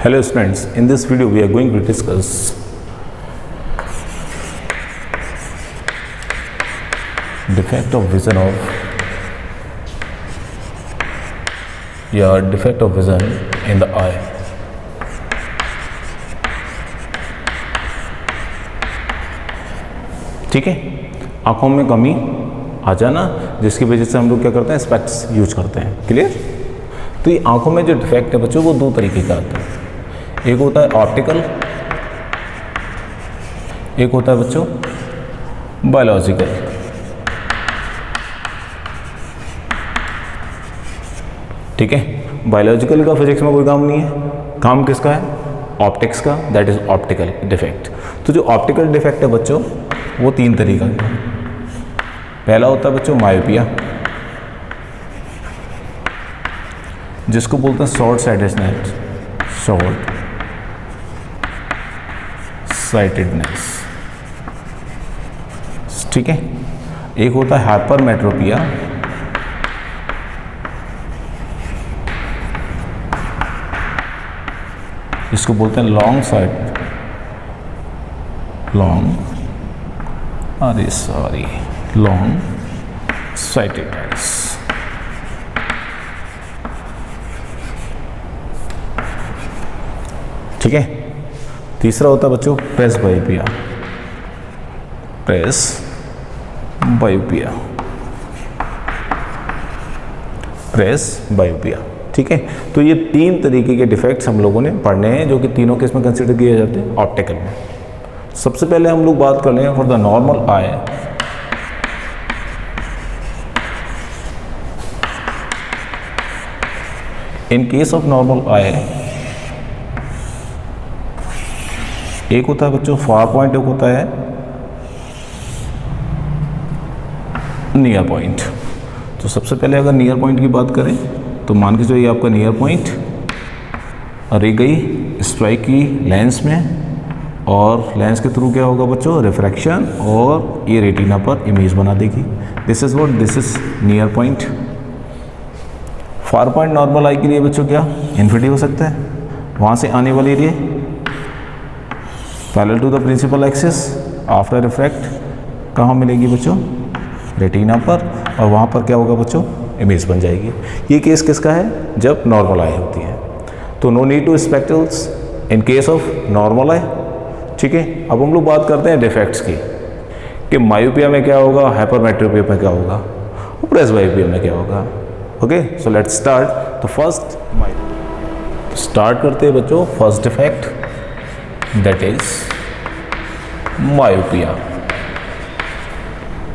Hello students, in this video we are going to discuss defect of vision in the eye. ठीक है, आंखों में कमी आ जाना जिसकी वजह से हम लोग क्या करते हैं, स्पेक्ट्स यूज करते हैं। क्लियर? तो ये आंखों में जो डिफेक्ट है बच्चों वो दो तरीके का आता है। एक होता है ऑप्टिकल, एक होता है बच्चों बायोलॉजिकल। ठीक है, बायोलॉजिकल का फिजिक्स में कोई काम नहीं है, काम किसका है? ऑप्टिक्स का, दैट इज ऑप्टिकल डिफेक्ट। तो जो ऑप्टिकल डिफेक्ट है बच्चों वो तीन तरीका का। पहला होता है बच्चों मायोपिया, जिसको बोलते हैं शॉर्ट साइटेडनेस, शॉर्ट साइटेडनेस। ठीक है, एक होता है हाइपरमेट्रोपिया, इसको बोलते हैं लॉन्ग साइटेडनेस। ठीक है, तीसरा होता है बच्चों प्रेसबायोपिया, प्रेसबायोपिया। ठीक है, तो ये तीन तरीके के डिफेक्ट्स हम लोगों ने पढ़ने हैं जो कि तीनों केस में कंसिडर किए जाते हैं ऑप्टिकल में। सबसे पहले हम लोग बात कर लें for the normal eye. In case of normal eye एक होता है बच्चों फार पॉइंट, एक होता है नियर पॉइंट। तो सबसे पहले अगर नियर पॉइंट की बात करें तो मान के चलिए आपका नियर पॉइंट रे गई स्ट्राइक की लेंस में, और लेंस के थ्रू क्या होगा बच्चों? रिफ्रैक्शन, और ये रेटिना पर इमेज बना देगी। This is near point. Far point normal eye के लिए बच्चों क्या इन्फिनिटी हो सकता है, वहाँ से आने वाली ray parallel to the principal axis after refract कहाँ मिलेगी बच्चों? रेटिना पर, और वहाँ पर क्या होगा बच्चों? इमेज बन जाएगी। ये केस किसका है? जब नॉर्मल आई होती है। तो no need to spectacles in case of normal eye. ठीक है, अब हम लोग बात करते हैं डिफेक्ट्स की कि मायोपिया में क्या होगा, हाइपरमेट्रोपिया में क्या होगा, और प्रेसबायोपिया में क्या होगा। Okay, so let's start. तो फर्स्ट स्टार्ट करते हैं बच्चों first defect, that is myopia.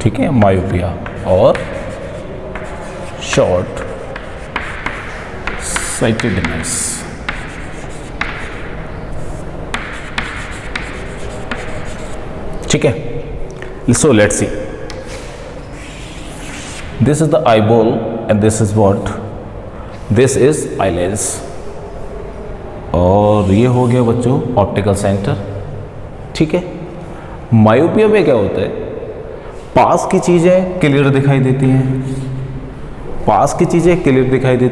ठीक है, मायोपिया और शॉर्ट साइटेडनेस। ठीक है, so let's see, this is the eyeball and this is what? This is eye lens, और ये हो गया बच्चों ऑप्टिकल सेंटर। ठीक है, मायोपिया में क्या होता है? पास की चीज़ें क्लियर दिखाई देती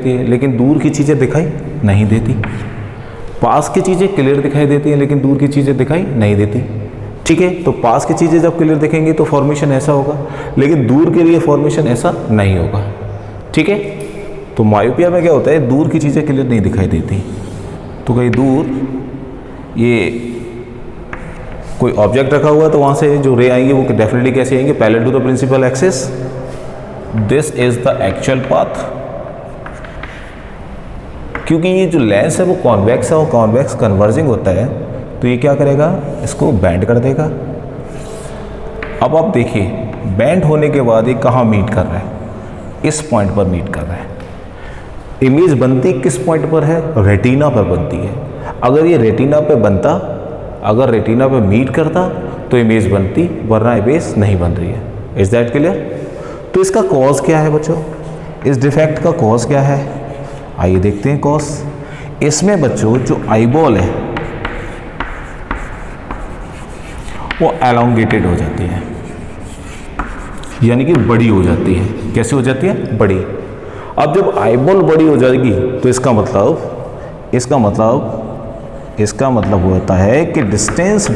हैं, लेकिन दूर की चीज़ें दिखाई नहीं देती। पास की चीज़ें क्लियर दिखाई देती हैं लेकिन दूर की चीज़ें दिखाई नहीं देती। ठीक है, तो पास की चीज़ें जब क्लियर दिखेंगी तो फॉर्मेशन ऐसा होगा, लेकिन दूर के लिए फॉर्मेशन ऐसा नहीं होगा। ठीक है, तो मायोपिया में क्या होता है? दूर की चीज़ें क्लियर नहीं दिखाई देती, तो कहीं दूर ये कोई ऑब्जेक्ट रखा हुआ है तो वहाँ से जो रे आएंगे वो डेफिनेटली कैसे आएंगे? Parallel to the principal axis. This is the actual path, क्योंकि ये जो लेंस है वो कॉन्वेक्स है और कॉन्वेक्स कन्वर्जिंग होता है, तो ये क्या करेगा? इसको बेंड कर देगा। अब आप देखिए, बेंड होने के बाद ये कहाँ मीट कर रहा है? इस पॉइंट पर मीट कर रहा है। इमेज बनती किस पॉइंट पर है? रेटिना पर बनती है। अगर ये रेटिना पे बनता, अगर रेटिना पे मीट करता तो इमेज बनती, वरना इमेज नहीं बन रही है। Is that clear? तो इसका कॉज क्या है बच्चों? इस डिफेक्ट का कॉज क्या है? आइए देखते हैं कॉज। इसमें बच्चों जो आईबॉल है वो एलोंगेटेड हो जाती है, यानी कि बड़ी हो जाती है। कैसे हो जाती है? बड़ी। अब जब आईबॉल बड़ी हो जाएगी तो इसका मतलब इसका मतलब होता है कि distance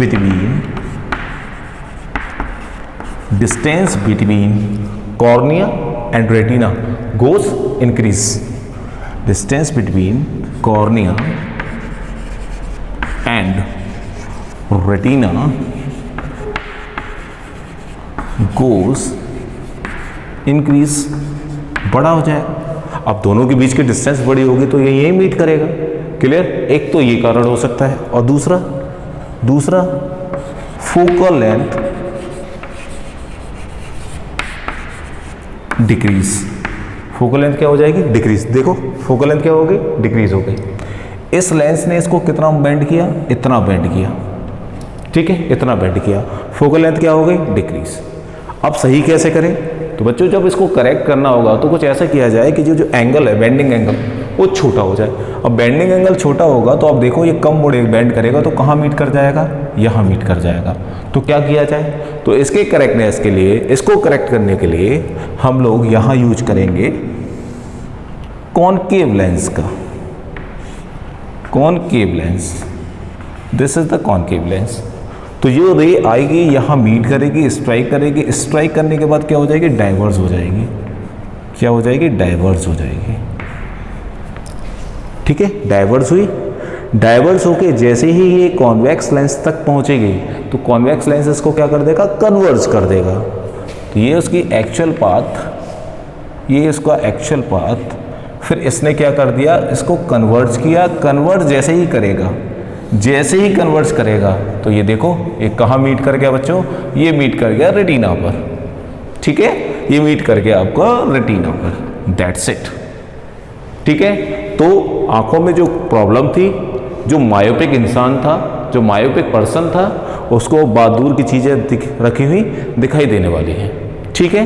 between cornea and retina goes increase. Distance between cornea and retina goes increase, बड़ा हो जाए। अब दोनों के बीच की डिस्टेंस बड़ी होगी तो ये यही मीट करेगा। क्लियर? एक तो ये कारण हो सकता है, और दूसरा focal length decrease. Focal length क्या हो जाएगी? डिक्रीज। देखो फोकल लेंथ क्या हो गई? डिक्रीज हो गई। इस लेंस ने इसको कितना बेंड किया? इतना बेंड किया, ठीक है, इतना बेंड किया। फोकल लेंथ क्या हो गई? डिक्रीज। अब सही कैसे करें? तो बच्चों जब इसको करेक्ट करना होगा तो कुछ ऐसा किया जाए कि जो एंगल है, बेंडिंग एंगल, वो छोटा हो जाए। अब बेंडिंग एंगल छोटा होगा तो अब देखो ये कम मुड़े बेंड करेगा तो कहाँ मीट कर जाएगा? यहाँ मीट कर जाएगा। तो क्या किया जाए? तो इसके करेक्टनेस के लिए, इसको करेक्ट करने के लिए हम लोग यहाँ यूज करेंगे कॉनकेव लेंस का। Concave lens, this is the concave lens. तो ये रे आएगी, यहाँ मीट करेगी, स्ट्राइक करेगी, स्ट्राइक करने के बाद क्या हो जाएगी? डाइवर्स हो जाएगी। क्या हो जाएगी? डाइवर्स हो जाएगी। ठीक है, डाइवर्स हुई। डाइवर्स होके जैसे ही ये कॉन्वेक्स लेंस तक पहुंचेगी तो कॉन्वेक्स लेंस इसको क्या कर देगा? कन्वर्ज कर देगा। तो ये उसकी एक्चुअल पाथ, ये इसका एक्चुअल पाथ। फिर इसने क्या कर दिया? इसको कन्वर्ज किया। कन्वर्ज जैसे ही करेगा, जैसे ही कन्वर्ज करेगा तो ये देखो ये कहाँ मीट कर गया बच्चों? ये मीट कर गया रेटिना पर। ठीक है, ये मीट कर गया आपका रेटिना पर। That's it. ठीक है, तो आंखों में जो प्रॉब्लम थी, जो मायोपिक इंसान था, जो मायोपिक पर्सन था, उसको दूर की चीज़ें रखी हुई दिखाई देने वाली हैं। ठीक है,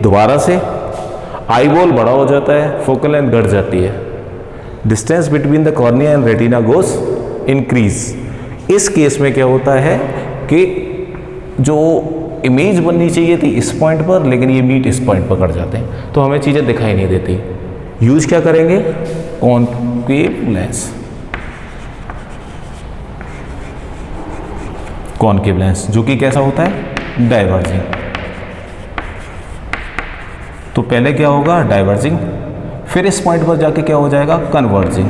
दोबारा से आई बॉल बड़ा हो जाता है, फोकल लेंथ घट जाती है, distance between the cornea and retina goes increase. इस केस में क्या होता है कि जो इमेज बननी चाहिए थी इस पॉइंट पर, लेकिन ये मीट इस पॉइंट पर कट जाते हैं तो हमें चीज़ें दिखाई नहीं देती। यूज क्या करेंगे? Concave lens. कॉनकेव लेंस जो कि कैसा होता है? डाइवर्जिंग। तो पहले क्या होगा? डाइवर्जिंग, फिर इस पॉइंट पर जाके क्या हो जाएगा? Converging.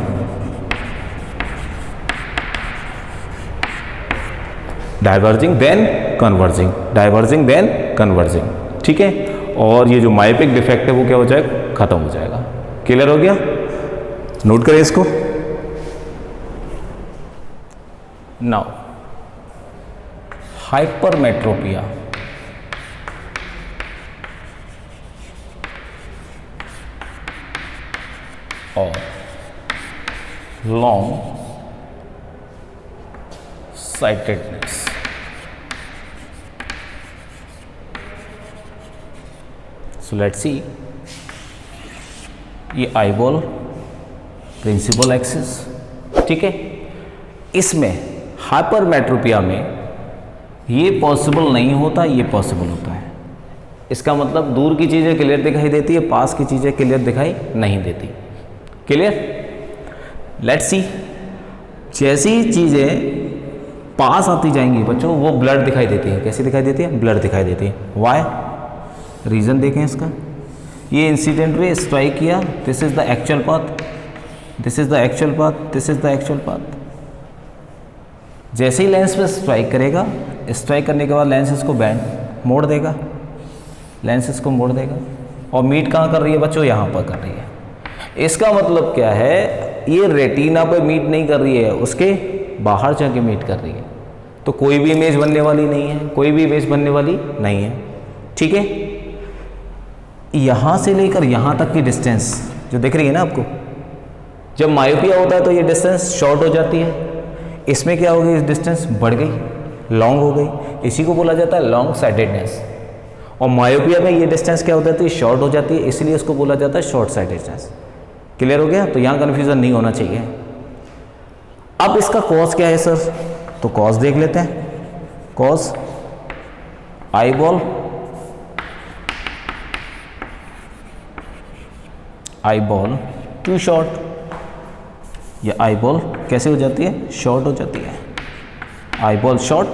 Diverging then converging, diverging then converging. ठीक है, और ये जो मायोपिक डिफेक्ट है वो क्या हो जाएगा? खत्म हो जाएगा। क्लियर हो गया? नोट करें इसको। नाउ हाइपरमेट्रोपिया, और long sightedness. So let's see, ये आईबॉल प्रिंसिपल एक्सिस। ठीक है, इसमें हाइपरमेट्रोपिया में ये पॉसिबल नहीं होता, ये पॉसिबल होता है। इसका मतलब दूर की चीज़ें क्लियर दिखाई देती है, पास की चीज़ें क्लियर दिखाई नहीं देती। क्लियर? लेट्स सी, जैसी चीज़ें पास आती जाएंगी बच्चों वो ब्लर दिखाई देती है। कैसी दिखाई देती है? ब्लर दिखाई देती है। वाई? रीज़न देखें इसका। ये इंसिडेंट रे स्ट्राइक किया, this is the actual path, this is the actual path, this is the actual path. जैसे ही लेंस पे स्ट्राइक करेगा, स्ट्राइक करने के बाद लेंस इसको बैंड मोड़ देगा, लेंस इसको मोड़ देगा, और मीट कहाँ कर रही है बच्चों? यहाँ पर कर रही है। इसका मतलब क्या है? ये रेटिना पे मीट नहीं कर रही है, उसके बाहर जाके मीट कर रही है। तो कोई भी इमेज बनने वाली नहीं है, कोई भी इमेज बनने वाली नहीं है। ठीक है, यहाँ से लेकर यहाँ तक की डिस्टेंस जो दिख रही है ना आपको, जब मायोपिया होता है तो ये डिस्टेंस शॉर्ट हो जाती है। इसमें क्या हो गई? इस डिस्टेंस बढ़ गई, लॉन्ग हो गई। इसी को बोला जाता है लॉन्ग साइटेडनेस। और मायोपिया में ये डिस्टेंस क्या हो जाती है? शॉर्ट हो जाती है, इसलिए इसको बोला जाता है शॉर्ट साइटेडनेस। क्लियर हो गया? तो यहाँ कन्फ्यूजन नहीं होना चाहिए। अब इसका कॉज क्या है सर? तो कॉज देख लेते हैं। कॉज आईबॉल टू शॉर्ट, ये आई बॉल कैसे हो जाती है, शॉर्ट हो जाती है, आई बॉल शॉर्ट।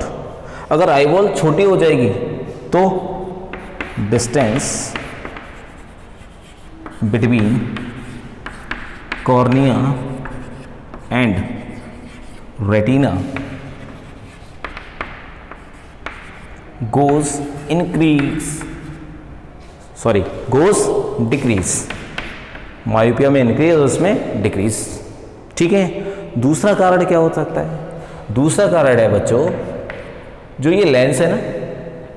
अगर आई बॉल छोटी हो जाएगी तो distance between cornea and retina goes decrease. Myopia में इंक्रीज और उसमें डिक्रीज। ठीक है, दूसरा कारण क्या हो सकता है, दूसरा कारण है बच्चों, जो ये लेंस है ना,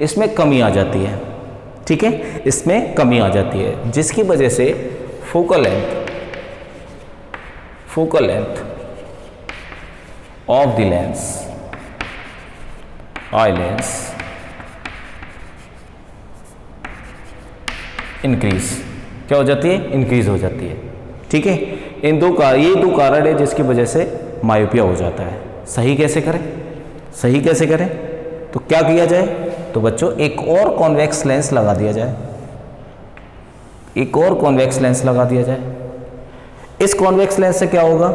इसमें कमी आ जाती है। ठीक है, इसमें कमी आ जाती है, जिसकी वजह से focal length of the lens, eye lens increase, क्या हो जाती है, इंक्रीज हो जाती है। ठीक है, इन ये दो कारण है जिसकी वजह से मायोपिया हो जाता है। सही कैसे करें, तो क्या किया जाए, तो बच्चों एक और कॉन्वेक्स लेंस लगा दिया जाए, इस कॉन्वेक्स लेंस से क्या होगा,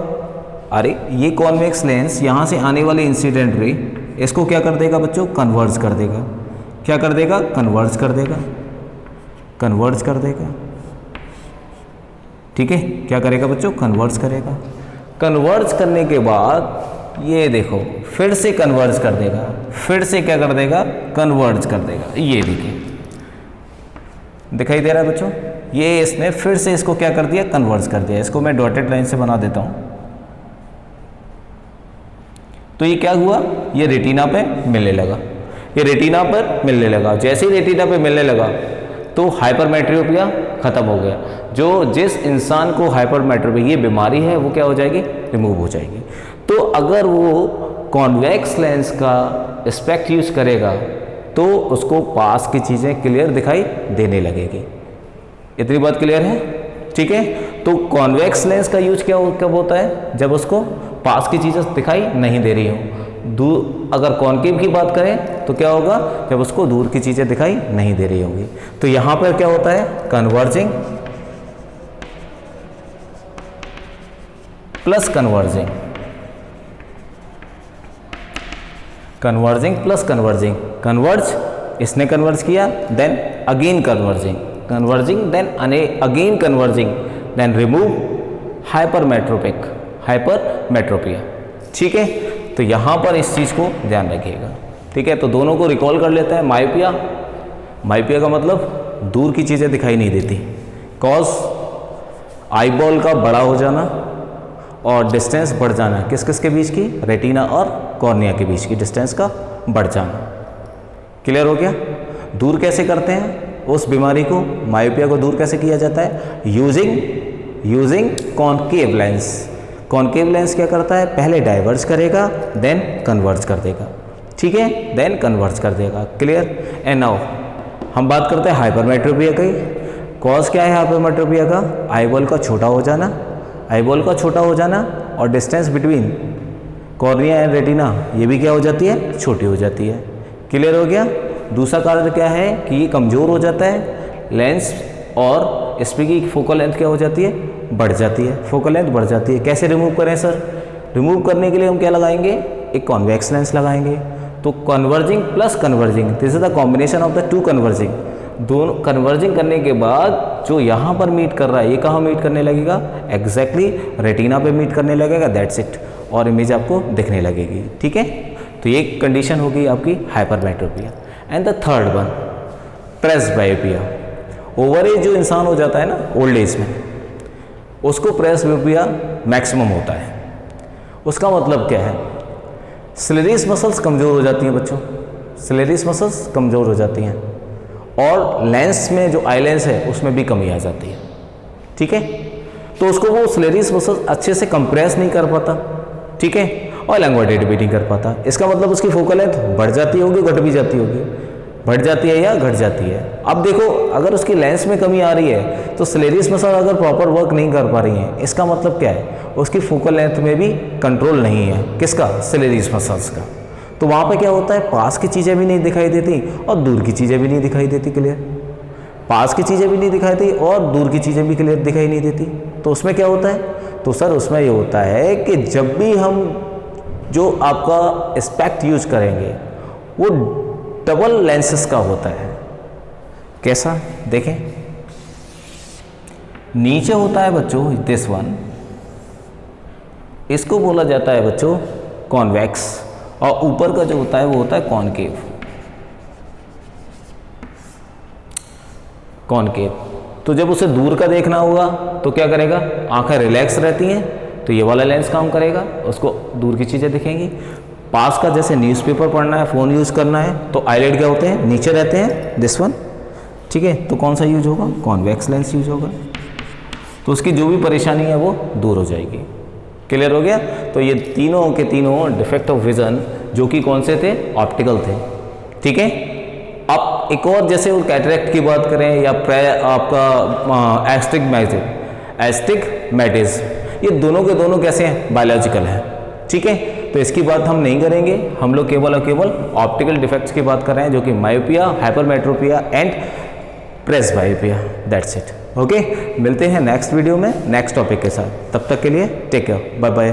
अरे ये कॉन्वेक्स लेंस यहां से आने वाले इंसिडेंट रे इसको क्या कर देगा बच्चों, कन्वर्ज कर देगा। क्या कर देगा, कन्वर्ज कर देगा। ठीक है, क्या करेगा बच्चों, कन्वर्ज करेगा। कन्वर्ज करने के बाद ये देखो फिर से कन्वर्ज कर देगा, फिर से क्या कर देगा, कन्वर्ज कर देगा। ये देखिए दिखाई दे रहा है बच्चों, ये इसने फिर से इसको क्या कर दिया, कन्वर्ज कर दिया। इसको मैं डॉटेड लाइन से बना देता हूं। तो ये क्या हुआ, ये रेटिना पे मिलने लगा। जैसे ही रेटिना पे मिलने लगा तो हाइपरमेट्रोपिया खत्म हो गया। जिस इंसान को हाइपरमेट्रोपिया ये बीमारी है वो क्या हो जाएगी, रिमूव हो जाएगी। तो अगर वो कॉन्वेक्स लेंस का एस्पेक्ट यूज करेगा तो उसको पास की चीज़ें क्लियर दिखाई देने लगेगी। इतनी बात क्लियर है? ठीक है, तो कॉन्वेक्स लेंस का यूज कब होता है, जब उसको पास की चीज़ें दिखाई नहीं दे रही हो। अगर कॉन्केव की बात करें तो क्या होगा, जब उसको दूर की चीज़ें दिखाई नहीं दे रही होंगी। तो यहाँ पर क्या होता है, कन्वर्जिंग प्लस कन्वर्जिंग, कन्वर्ज इसने कन्वर्ज किया, then again converging, then again converging, then remove hypermetropia. ठीक है, तो यहाँ पर इस चीज़ को ध्यान रखिएगा। ठीक है, तो दोनों को रिकॉल कर लेते हैं। मायोपिया का मतलब दूर की चीज़ें दिखाई नहीं देती, कॉज आईबॉल का बड़ा हो जाना और डिस्टेंस बढ़ जाना, किस के बीच की, रेटिना और कॉर्निया के बीच की डिस्टेंस का बढ़ जाना। क्लियर हो गया? दूर कैसे करते हैं उस बीमारी को, मायोपिया को दूर कैसे किया जाता है, using concave lens. Concave lens क्या करता है, पहले डाइवर्ज करेगा, देन कन्वर्ज कर देगा। ठीक है, देन कन्वर्ज कर देगा। क्लियर? एंड नाउ हम बात करते हैं हाइपरमेट्रोपिया की। कॉज क्या है हाइपरमेट्रोपिया का, आईबॉल का छोटा हो जाना और distance between cornea and retina ये भी क्या हो जाती है, छोटी हो जाती है। क्लियर हो गया? दूसरा कारण क्या है कि ये कमज़ोर हो जाता है लेंस, और इसमें की फोकल लेंथ क्या हो जाती है, बढ़ जाती है। फोकल लेंथ बढ़ जाती है। कैसे रिमूव करें सर? रिमूव करने के लिए हम क्या लगाएंगे, एक कॉन्वेक्स लेंस लगाएंगे। तो converging plus converging, this is the combination of the two converging. दोनों कन्वर्जिंग करने के बाद जो यहाँ पर मीट कर रहा है, ये कहाँ मीट करने लगेगा, एग्जैक्टली रेटिना पे मीट करने लगेगा, दैट्स इट, और इमेज आपको दिखने लगेगी। ठीक है, तो ये कंडीशन होगी आपकी hypermetropia. And the third one, presbyopia. Over age जो इंसान हो जाता है ना, ओल्ड एज में, उसको प्रेसबायोपिया मैक्सिमम होता है। उसका मतलब क्या है, सिलेरियस मसल्स कमज़ोर हो जाती हैं बच्चों, सिलेरियस मसल्स कमज़ोर हो जाती हैं, और लेंस में जो आई लेंस है उसमें भी कमी आ जाती है। ठीक है, तो उसको वो सिलेरियस मसल्स अच्छे से कंप्रेस नहीं कर पाता। ठीक है, और एलंगेटेड भी नहीं कर पाता। इसका मतलब उसकी फोकल लेंथ बढ़ जाती होगी, घट भी जाती होगी, बढ़ जाती है या घट जाती है। अब देखो, अगर उसकी लेंस में कमी आ रही है तो सिलेरियस मसल अगर प्रॉपर वर्क नहीं कर पा रही है, इसका मतलब क्या है, उसकी फोकल लेंथ में भी कंट्रोल नहीं है, किसका, सिलेरियस मसल्स का। तो वहाँ पे क्या होता है, पास की चीज़ें भी नहीं दिखाई देती और दूर की चीज़ें भी नहीं दिखाई देती। क्लियर? पास की चीज़ें भी नहीं दिखाई देती और दूर की चीज़ें भी क्लियर दिखाई नहीं देती। तो उसमें क्या होता है, तो सर उसमें ये होता है कि जब भी हम जो आपका स्पेक्ट यूज करेंगे वो डबल लेंसेस का होता है। कैसा देखें, नीचे होता है बच्चों दिस वन, इसको बोला जाता है बच्चों कॉन्वेक्स, और ऊपर का जो होता है वो होता है कॉनकेव। कॉनकेव तो जब उसे दूर का देखना होगा तो क्या करेगा, आंखें रिलैक्स रहती हैं तो ये वाला लेंस काम करेगा, उसको दूर की चीज़ें दिखेंगी। पास का जैसे न्यूज़पेपर पढ़ना है, फ़ोन यूज़ करना है, तो आईलिड क्या होते हैं, नीचे रहते हैं, दिस वन, ठीक है। तो कौन सा यूज होगा, कॉन्वेक्स लेंस यूज होगा, तो उसकी जो भी परेशानी है वो दूर हो जाएगी। क्लियर हो गया। तो ये तीनों के तीनों डिफेक्ट ऑफ विजन जो कि कौन से थे, ऑप्टिकल थे, ठीक है। अब एक और जैसे वो कैटरेक्ट की बात करें या आपका एस्टिग्मेटिज्म, ये दोनों के दोनों कैसे हैं, बायोलॉजिकल है, ठीक है। तो इसकी बात हम नहीं करेंगे, हम लोग केवल और केवल ऑप्टिकल डिफेक्ट्स की बात कर रहे हैं, जो कि myopia, hypermetropia and presbyopia, that's it. Okay, मिलते हैं नेक्स्ट वीडियो में नेक्स्ट टॉपिक के साथ, तब तक के लिए टेक केयर, बाय बाय।